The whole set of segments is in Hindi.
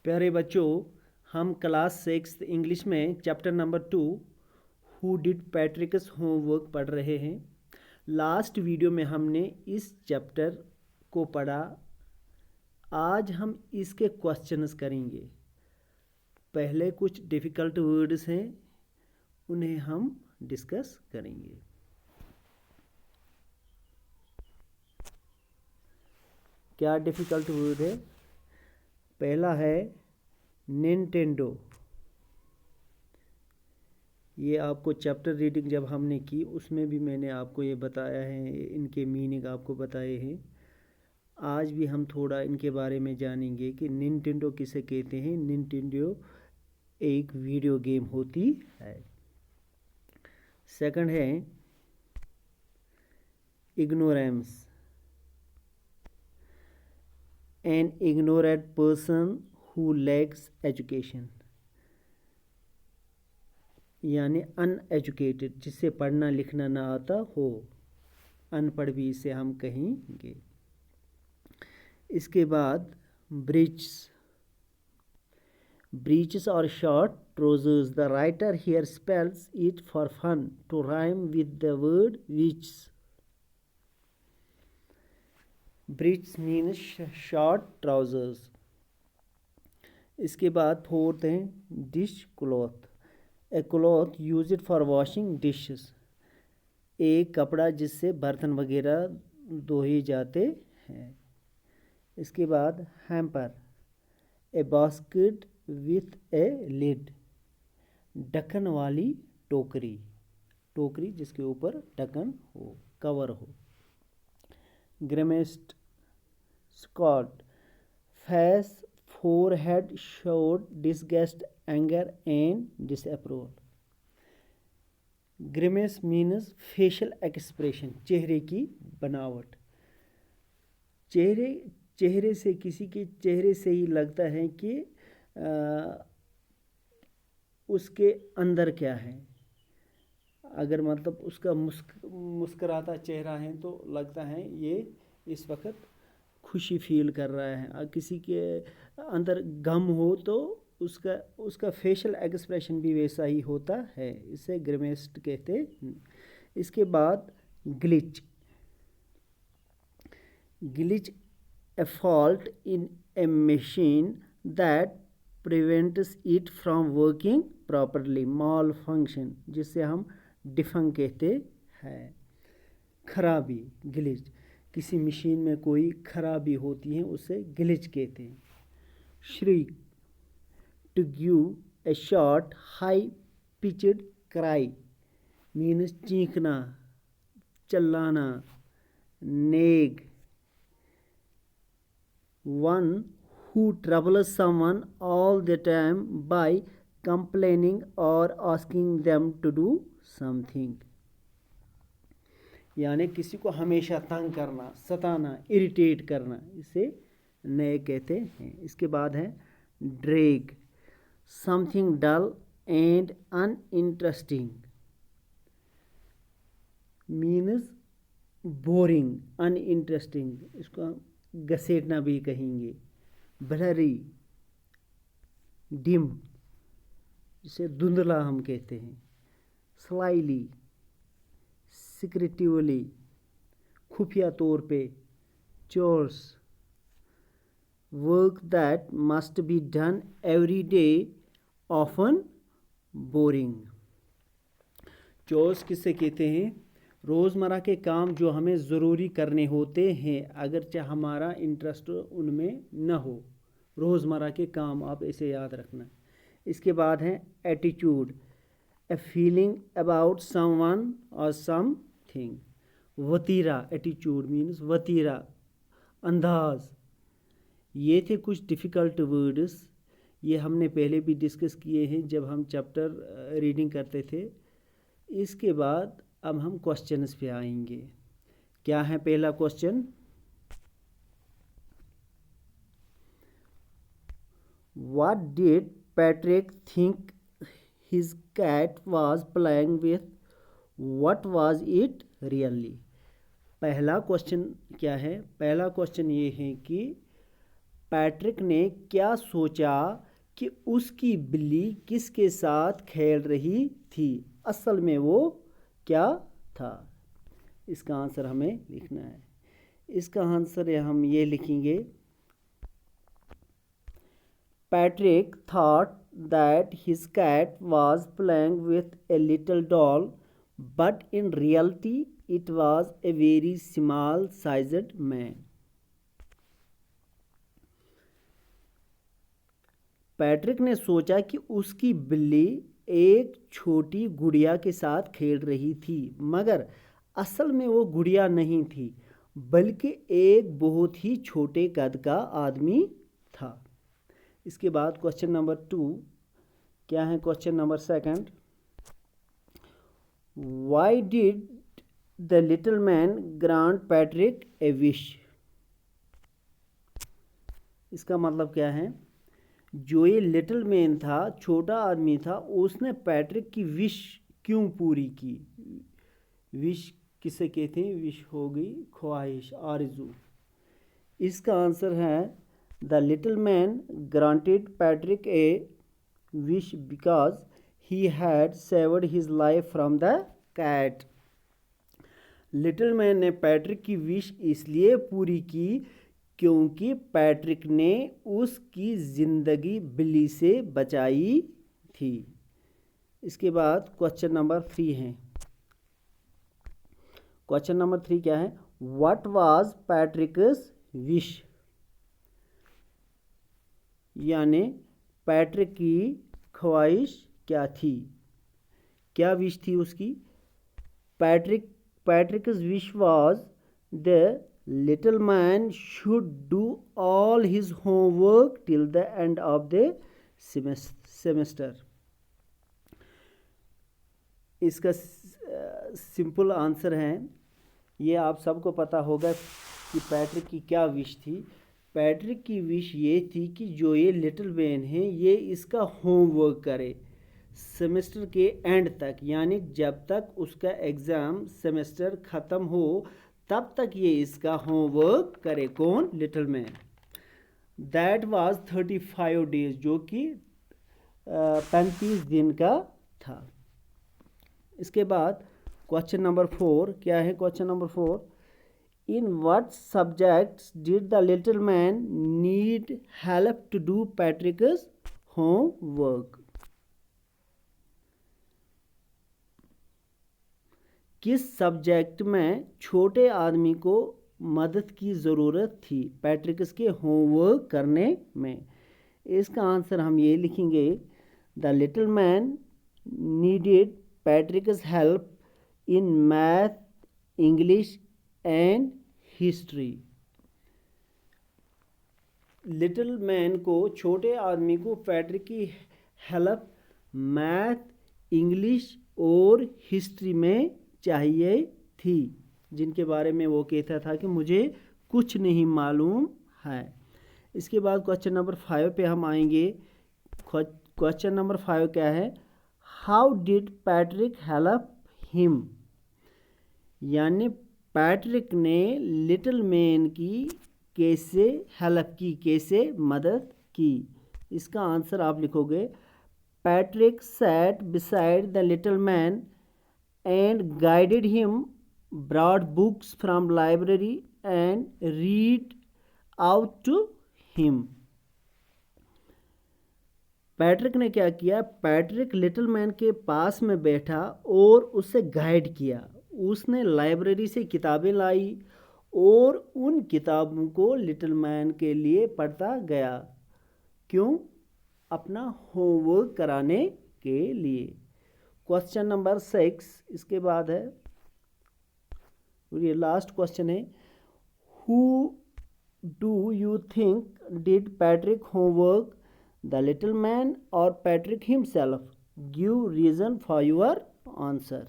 प्यारे बच्चों, हम क्लास 6 इंग्लिश में chapter number 2 who did Patrick's homework पढ़ रहे हैं। लास्ट वीडियो में हमने इस चैप्टर को पढ़ा। आज हम इसके क्वेश्चंस करेंगे। पहले कुछ डिफ़िकल्ट वर्ड्स हैं, उन्हें हम डिस्कस करेंगे। क्या डिफ़िकल्ट वर्ड है? पहला है निंटेंडो। ये आपको चैप्टर रीडिंग जब हमने की उसमें भी मैंने आपको ये बताया है, इनके मीनिंग आपको बताए हैं। आज भी हम थोड़ा इनके बारे में जानेंगे कि निंटेंडो किसे कहते हैं। निंटेंडो एक वीडियो गेम होती है। सेकंड है ignorance. An ignorant person who lakhs education, यानी अनएजुकेटेड, जिससे पढ़ना लिखना ना आता हो, अनपढ़ भी इसे हम कहेंगे। इसके बाद ब्रीचेस और short trousers. The writer here spells it for fun to rhyme with the word which. Breech means short trousers. इसके बाद फोर्थ है dish cloth. A cloth used for washing dishes, एक कपड़ा जिससे बर्तन वगैरह धोए जाते हैं। इसके बाद hamper, a basket with a lid, ढक्कन वाली टोकरी, टोकरी जिसके ऊपर ढक्कन हो, कवर हो। Grimaced scowled, face forehead showed disgust, anger and disapproval. Grimace means facial expression, चेहरे की बनावट। चेहरे से, किसी के चेहरे से ही लगता है कि उसके अंदर क्या है। अगर मतलब उसका मुस्कुराता चेहरा है तो लगता है ये इस वक्त खुशी फील कर रहा है। किसी के अंदर गम हो तो उसका फेशियल एक्सप्रेशन भी वैसा ही होता है। इसे ग्रिमेस्ट कहते हैं। इसके बाद glitch A fault in A machine that prevents it from working properly, mall function, जिसे हम डिफंग कहते हैं। खराबी, ग्लिच, किसी मशीन में कोई खराबी होती है उसे ग्लिच कहते हैं। Shriek, to give a short high pitched cry, means चीखना, चिल्लाना। Nag, one who troubles someone all the time by complaining और asking them to do something, यानी किसी को हमेशा तंग करना, सताना, इरिटेट करना, इसे नए कहते हैं। इसके बाद है drag, something dull and uninteresting, means boring, uninteresting, इसको घसीटना भी कहेंगे। ब्लरी, डिम, जिसे धुंधला हम कहते हैं। स्लाइली, सिक्रेटिवली, खुफिया तौर पे। Chores, work that must be done every day, often boring. Chores किससे कहते हैं? रोज़मर्रा के काम जो हमें ज़रूरी करने होते हैं, अगरचे हमारा इंटरेस्ट उनमें न हो। रोज़मर्रा के काम, आप इसे याद रखना। इसके बाद है attitude, a feeling about someone और समथिंग। वतीरा, एटीट्यूड मीन्स वतीरा, अंदाज। ये थे कुछ डिफ़िकल्ट वर्ड्स, ये हमने पहले भी डिस्कस किए हैं जब हम चैप्टर रीडिंग करते थे। इसके बाद अब हम क्वेश्चंस पे आएंगे। क्या है पहला question? What did Patrick think his cat was playing with, what was it really? पहला क्वेश्चन क्या है? पहला क्वेश्चन ये है कि पैट्रिक ने क्या सोचा कि उसकी बिल्ली किसके साथ खेल रही थी? असल में वो क्या था? इसका आंसर हमें लिखना है। इसका आंसर हम ये लिखेंगे, Patrick thought that his cat was playing with a little doll, but in reality it was a very small sized man. Patrick ने सोचा कि उसकी बिल्ली एक छोटी गुड़िया के साथ खेल रही थी, मगर असल में वो गुड़िया नहीं थी, बल्कि एक बहुत ही छोटे कद का आदमी था। इसके बाद क्वेश्चन नंबर 2 क्या है? Question number 2, why did the little man grant Patrick A wish? इसका मतलब क्या है? जो ये लिटिल मैन था, छोटा आदमी था, उसने पैट्रिक की विश क्यों पूरी की? विश किसे कहते हैं? विश हो गई ख्वाहिश, आरज़ू। इसका आंसर है, the little man granted Patrick A wish because he had saved his life from the cat. Little man ने पैट्रिक की विश इसलिए पूरी की क्योंकि पैट्रिक ने उसकी ज़िंदगी बिल्ली से बचाई थी। इसके बाद क्वेश्चन नंबर 3 है। क्वेश्चन नंबर 3 क्या है? What was Patrick's wish? यानी पैट्रिक की ख्वाहिश क्या थी? क्या विश थी उसकी? Patrick's wish was the little man should do all his homework till the end of the semester. इसका सिंपल आंसर है, ये आप सबको पता होगा कि पैट्रिक की क्या विश थी। पैट्रिक की विश ये थी कि जो ये लिटिल मैन है, ये इसका होमवर्क करे सेमेस्टर के एंड तक, यानी जब तक उसका एग्ज़ाम सेमेस्टर ख़त्म हो तब तक ये इसका होमवर्क करे। कौन? Little man. That was 35 days, जो कि 35 दिन का था। इसके बाद क्वेश्चन नंबर 4 क्या है? Question number 4, in what subjects did the little man need help to do Patrick's homework? किस सब्जेक्ट में छोटे आदमी को मदद की ज़रूरत थी पैट्रिकस के होमवर्क करने में? इसका आंसर हम ये लिखेंगे, the little man needed Patrick's help in math, English and history. Little man को, छोटे आदमी को पैट्रिक की हेल्प मैथ, इंग्लिश और हिस्ट्री में चाहिए थी, जिनके बारे में वो कहता था कि मुझे कुछ नहीं मालूम है। इसके बाद क्वेश्चन नंबर 5 पे हम आएंगे। क्वेश्चन नंबर 5 क्या है? How did Patrick help him? यानी पैट्रिक ने लिटिल मैन की कैसे हेल्प की, कैसे मदद की? इसका आंसर आप लिखोगे, Patrick sat beside the little man and guided him, brought books from library and read out to him. Patrick ने क्या किया? पैट्रिक लिटिल मैन के पास में बैठा और उसे गाइड किया। उसने लाइब्रेरी से किताबें लाई और उन किताबों को लिटिल मैन के लिए पढ़ता गया। क्यों? अपना होमवर्क कराने के लिए। क्वेश्चन नंबर 6 इसके बाद है, और ये लास्ट क्वेश्चन है, who do you think did Patrick homework, the little man और Patrick himself? Give reason for your answer.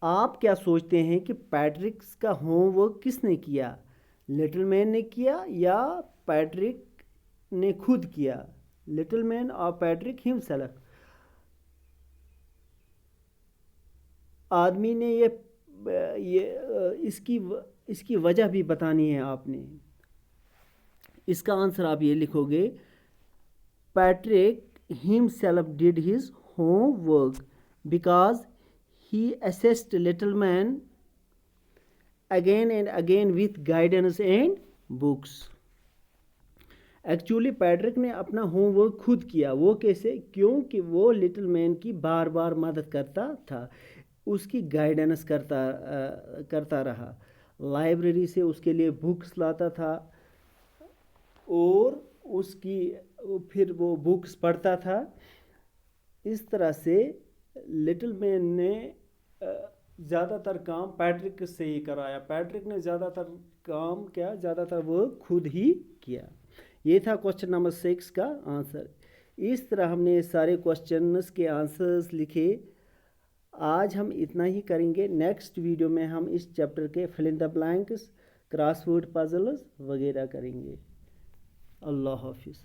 आप क्या सोचते हैं कि पैट्रिक का होमवर्क किसने किया? लिटिल मैन ने किया या पैट्रिक ने खुद किया? लिटिल मैन और पैट्रिक हिमसेल्फ। आदमी ने इसकी वजह भी बतानी है आपने। इसका आंसर आप ये लिखोगे, Patrick himself did his homework because he assessed little man again and again with guidance and books. Actually Patrick ने अपना होमवर्क खुद किया। वो कैसे? क्योंकि वो लिटिल मैन की बार बार मदद करता था, उसकी गाइडेंस करता रहा, लाइब्रेरी से उसके लिए बुक्स लाता था और उसकी फिर वो बुक्स पढ़ता था। इस तरह से लिटिल मैन ने ज़्यादातर काम पैट्रिक से ही कराया। पैट्रिक ने ज़्यादातर काम क्या, ज़्यादातर वो खुद ही किया। ये था क्वेश्चन नंबर 6 का आंसर। इस तरह हमने सारे क्वेश्चंस के आंसर्स लिखे। आज हम इतना ही करेंगे। नेक्स्ट वीडियो में हम इस चैप्टर के fill in the blanks, crossword puzzles वगैरह करेंगे। अल्लाह हाफिज़।